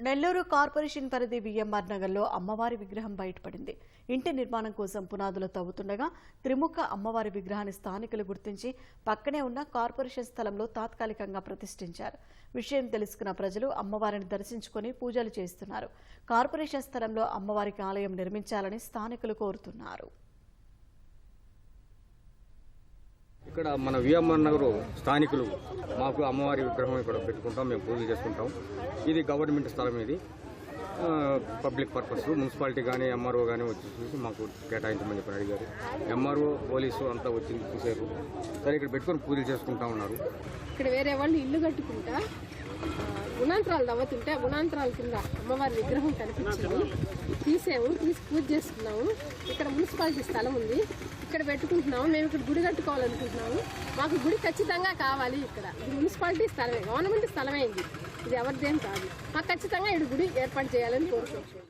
Nellore corporation పరిధి VMR నగర్లో అమ్మవారి విగ్రహం బయటపడింది. ఇంటి నిర్మాణం కోసం పునాదులు తవ్వుతుండగా త్రిముఖ అమ్మవారి విగ్రహాన్ని స్థానికులు గుర్తించి పక్కనే ఉన్న కార్పొరేషన్ స్థలంలో తాత్కాలికంగా ప్రతిష్ఠించారు. విషయం తెలుసుకున్న ప్రజలు అమ్మవారిని దర్శించుకుని పూజలు చేస్తున్నారు. కార్పొరేషన్ స్థలంలో అమ్మవారికి ఆలయం నిర్మించాలని స్థానికులు కోరుతున్నారు. ఇక్కడ మన విఎంఆర్ నగర్ స్థానికులు మాకు అమ్మవారి విగ్రహం ఇక్కడ పెట్టుకుంటాం, మేము పూజలు చేసుకుంటాం. ఇది గవర్నమెంట్ స్థలం, ఇది పబ్లిక్ పర్పస్. మున్సిపాలిటీ కానీ ఎంఆర్ఓ కానీ వచ్చి చూసి మాకు కేటాయించమని చెప్పి అడిగారు. ఎంఆర్ఓ పోలీసు అంతా వచ్చింది, చూసారు. సరే ఇక్కడ పెట్టుకొని పూజలు చేసుకుంటా ఉన్నారు. ఇక్కడ వేరే వాళ్ళు ఇల్లు కట్టుకుంటా గుణాంతరాలు తవ్వుతుంటే గుణాంతరాల కింద అమ్మవారి విగ్రహం కనిపించింది. తీసి పూజ చేసుకున్నాము. ఇక్కడ మున్సిపాలిటీ స్థలం ఉంది, ఇక్కడ పెట్టుకుంటున్నాము. మేము ఇక్కడ గుడి కట్టుకోవాలనుకుంటున్నాము. మాకు గుడి ఖచ్చితంగా కావాలి. ఇక్కడ ఇది మున్సిపాలిటీ స్థలమే, గవర్నమెంట్ స్థలమే. ఇది ఎవరిదేం కాదు. మాకు ఖచ్చితంగా ఇక్కడ గుడి ఏర్పాటు చేయాలని కోరుకుంటున్నాం.